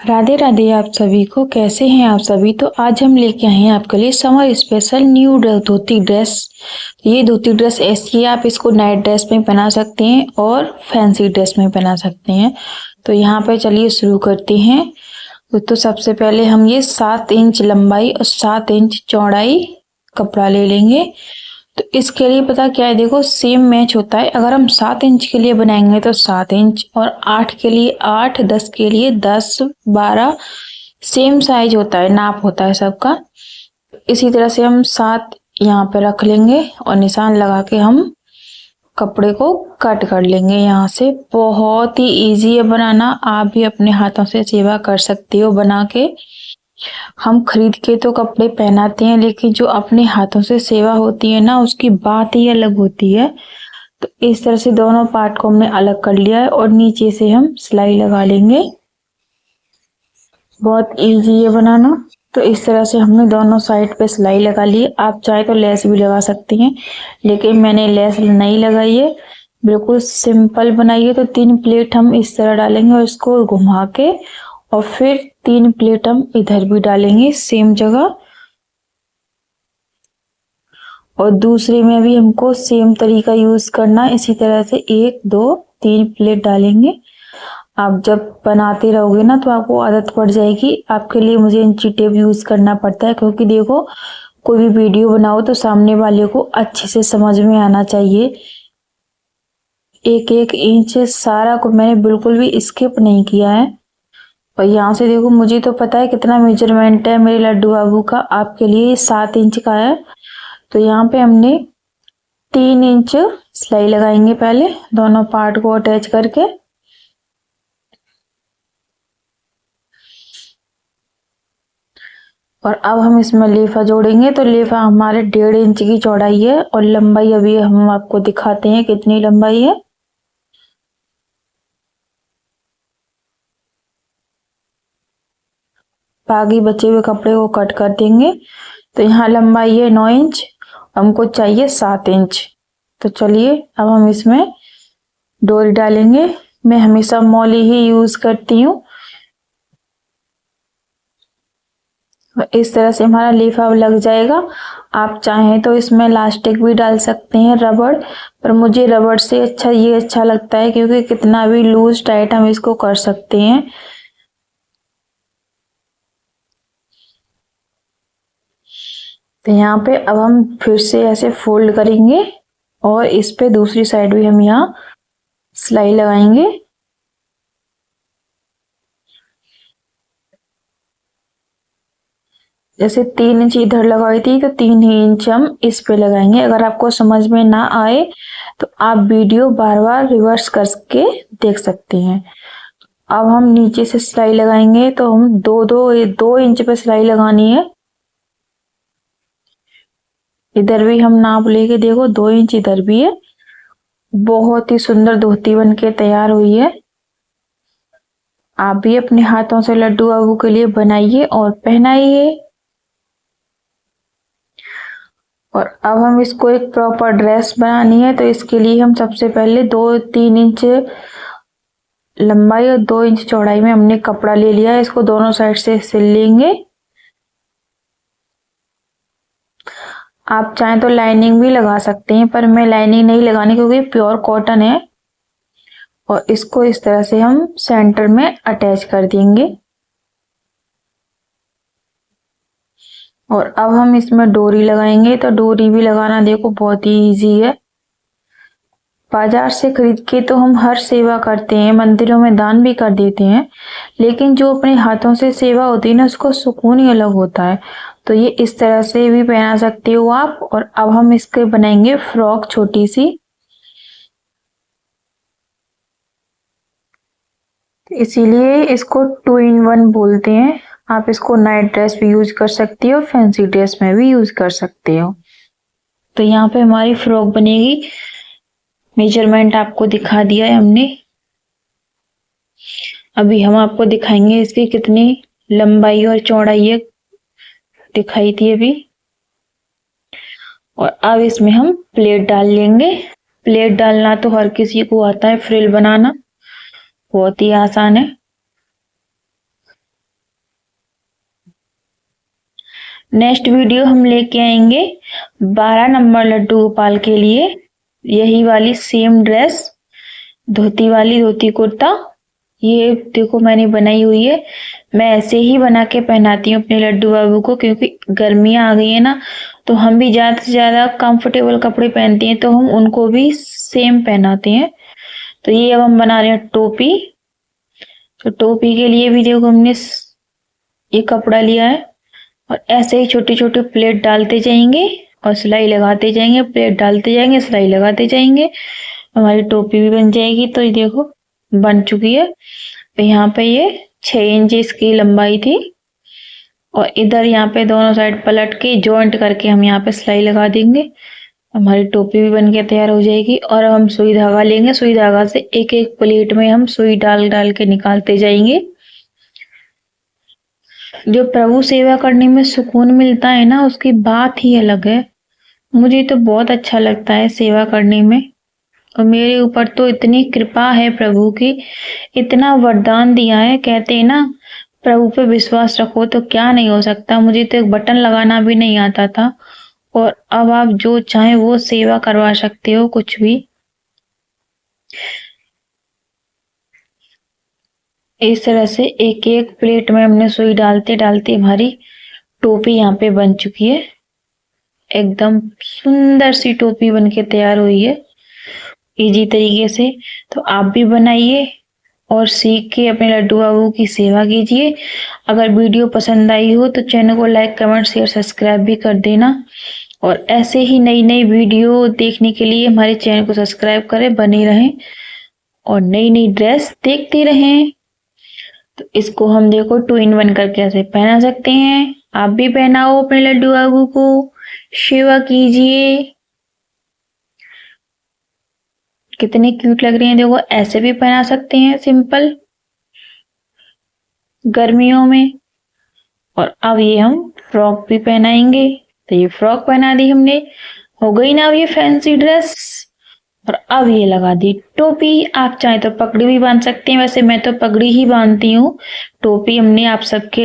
राधे राधे आप सभी को। कैसे हैं आप सभी। तो आज हम लेके आए हैं आपके लिए समर स्पेशल न्यू धोती ड्रेस। ये धोती ड्रेस ऐसी है, आप इसको नाइट ड्रेस में पहना सकते हैं और फैंसी ड्रेस में पहना सकते हैं। तो यहाँ पे चलिए शुरू करते हैं। तो सबसे पहले हम ये 7 इंच लंबाई और 7 इंच चौड़ाई कपड़ा ले लेंगे। तो इसके लिए पता क्या है, देखो सेम मैच होता है। अगर हम 7 इंच के लिए बनाएंगे तो 7 इंच, और 8 के लिए 8, 10 के लिए 10, 12 सेम साइज होता है, नाप होता है सबका। इसी तरह से हम 7 यहाँ पे रख लेंगे और निशान लगा के हम कपड़े को कट कर लेंगे। यहाँ से बहुत ही इजी है बनाना, आप भी अपने हाथों से सेवा कर सकते हो बना के। हम खरीद के तो कपड़े पहनाते हैं, लेकिन जो अपने हाथों से सेवा होती है ना, उसकी बात ही अलग होती है। तो इस तरह से दोनों पार्ट को हमने अलग कर लिया है और नीचे से हम सिलाई लगा लेंगे। बहुत इजी है बनाना। तो इस तरह से हमने दोनों साइड पे सिलाई लगा ली। आप चाहे तो लेस भी लगा सकती हैं, लेकिन मैंने लेस नहीं लगाई है, बिल्कुल सिंपल बनाई है। तो 3 प्लेट हम इस तरह डालेंगे और इसको घुमा के, और फिर 3 प्लेट हम इधर भी डालेंगे सेम जगह, और दूसरे में भी हमको सेम तरीका यूज करना है। इसी तरह से 1 2 3 प्लेट डालेंगे। आप जब बनाते रहोगे ना तो आपको आदत पड़ जाएगी। आपके लिए मुझे इंची टेप यूज करना पड़ता है, क्योंकि देखो कोई भी वीडियो बनाओ तो सामने वाले को अच्छे से समझ में आना चाहिए। एक एक इंच सारा को मैंने बिल्कुल भी स्किप नहीं किया है। और यहाँ से देखो, मुझे तो पता है कितना मेजरमेंट है मेरे लड्डू बाबू का, आपके लिए 7 इंच का है। तो यहाँ पे हमने 3 इंच सिलाई लगाएंगे पहले, दोनों पार्ट को अटैच करके। और अब हम इसमें लेफा जोड़ेंगे। तो लेफा हमारे 1.5 इंच की चौड़ाई है, और लंबाई अभी हम आपको दिखाते हैं कितनी लंबाई है। बाकी बचे हुए कपड़े को कट कर देंगे। तो यहाँ लंबाई है 9 इंच, हमको चाहिए 7 इंच। तो चलिए अब हम इसमें डोरी डालेंगे। मैं हमेशा मौली ही यूज करती हूँ। इस तरह से हमारा लीफा लग जाएगा। आप चाहें तो इसमें इलास्टिक भी डाल सकते हैं, रबड़, पर मुझे रबड़ से अच्छा ये अच्छा लगता है, क्योंकि कितना भी लूज टाइट हम इसको कर सकते हैं। तो यहाँ पे अब हम फिर से ऐसे फोल्ड करेंगे, और इस पे दूसरी साइड भी हम यहाँ सिलाई लगाएंगे। जैसे 3 इंच इधर लगाई थी, तो 3 ही इंच हम इस पे लगाएंगे। अगर आपको समझ में ना आए तो आप वीडियो बार बार रिवर्स करके देख सकते हैं। अब हम नीचे से सिलाई लगाएंगे। तो हम 2 इंच पे सिलाई लगानी है। इधर भी हम नाप लेके देखो 2 इंच इधर भी है। बहुत ही सुंदर धोती बन के तैयार हुई है। आप भी अपने हाथों से लड्डू बाबू के लिए बनाइए और पहनाइए। और अब हम इसको एक प्रॉपर ड्रेस बनानी है। तो इसके लिए हम सबसे पहले 3 इंच लंबाई और 2 इंच चौड़ाई में हमने कपड़ा ले लिया है। इसको दोनों साइड से सिल लेंगे। आप चाहें तो लाइनिंग भी लगा सकते हैं, पर मैं लाइनिंग नहीं लगानी, क्योंकि प्योर कॉटन है। और इसको इस तरह से हम सेंटर में अटैच कर देंगे। और अब हम इसमें डोरी लगाएंगे। तो डोरी भी लगाना देखो बहुत ही इजी है। बाजार से खरीद के तो हम हर सेवा करते हैं, मंदिरों में दान भी कर देते हैं, लेकिन जो अपने हाथों से सेवा होती है ना, उसको सुकून ही अलग होता है। तो ये इस तरह से भी पहना सकते हो आप। और अब हम इसके बनाएंगे फ्रॉक छोटी सी। इसीलिए इसको 2 in 1 बोलते हैं। आप इसको नाइट ड्रेस भी यूज कर सकती हो, फैंसी ड्रेस में भी यूज कर सकते हो। तो यहाँ पे हमारी फ्रॉक बनेगी। मेजरमेंट आपको दिखा दिया है हमने। अभी हम आपको दिखाएंगे इसकी कितनी लंबाई और चौड़ाई है, दिखाई थी अभी। और अब इसमें हम प्लेट डाल लेंगे। प्लेट डालना तो हर किसी को आता है, फ्रिल बनाना बहुत ही आसान है। नेक्स्ट वीडियो हम लेके आएंगे 12 नंबर लड्डू गोपाल के लिए यही वाली सेम ड्रेस, धोती वाली, धोती कुर्ता। ये देखो मैंने बनाई हुई है। मैं ऐसे ही बना के पहनाती हूँ अपने लड्डू बाबू को, क्योंकि गर्मियाँ आ गई है ना, तो हम भी ज़्यादा से ज़्यादा कंफर्टेबल कपड़े पहनते हैं, तो हम उनको भी सेम पहनाते हैं। तो ये अब हम बना रहे हैं टोपी। तो टोपी के लिए भी देखो हमने ये कपड़ा लिया है और ऐसे ही छोटे छोटे प्लेट डालते जाएंगे और सिलाई लगाते जाएंगे, प्लेट डालते जाएंगे, सिलाई लगाते जाएंगे, हमारी टोपी भी बन जाएगी। तो ये देखो बन चुकी है। तो यहाँ पे ये 6 इंच इसकी लंबाई थी और इधर यहाँ पे दोनों साइड पलट के जॉइंट करके हम यहाँ पे सिलाई लगा देंगे, हमारी टोपी भी बन के तैयार हो जाएगी। और अब हम सुई धागा लेंगे, सुई धागा से एक एक प्लेट में हम सुई डाल डाल के निकालते जाएंगे। जो प्रभु सेवा करने में सुकून मिलता है ना, उसकी बात ही अलग है। मुझे तो बहुत अच्छा लगता है सेवा करने में, और मेरे ऊपर तो इतनी कृपा है प्रभु की, इतना वरदान दिया है। कहते हैं ना प्रभु पे विश्वास रखो तो क्या नहीं हो सकता। मुझे तो एक बटन लगाना भी नहीं आता था, और अब आप जो चाहे वो सेवा करवा सकते हो, कुछ भी। इस तरह से एक एक प्लेट में हमने सुई डालते डालते हमारी टोपी यहाँ पे बन चुकी है। एकदम सुंदर सी टोपी बन के तैयार हुई है इजी तरीके से। तो आप भी बनाइए और सीख के अपने लड्डू बाबू की सेवा कीजिए। अगर वीडियो पसंद आई हो तो चैनल को लाइक, कमेंट, शेयर, सब्सक्राइब भी कर देना। और ऐसे ही नई नई वीडियो देखने के लिए हमारे चैनल को सब्सक्राइब करें, बने रहें और नई नई ड्रेस देखते रहें। तो इसको हम देखो 2 in 1 करके ऐसे पहना सकते हैं। आप भी पहनाओ अपने लड्डू बाबू को, सेवा कीजिए। कितने क्यूट लग रही हैं देखो। ऐसे भी पहना सकते हैं सिंपल गर्मियों में। और अब ये हम फ्रॉक भी पहनाएंगे। तो ये फ्रॉक पहना दी हमने, हो गई ना अब ये फैंसी ड्रेस। और अब ये लगा दी टोपी। आप चाहे तो पगड़ी भी बांध सकते हैं, वैसे मैं तो पगड़ी ही बांधती हूँ। टोपी हमने आप सबके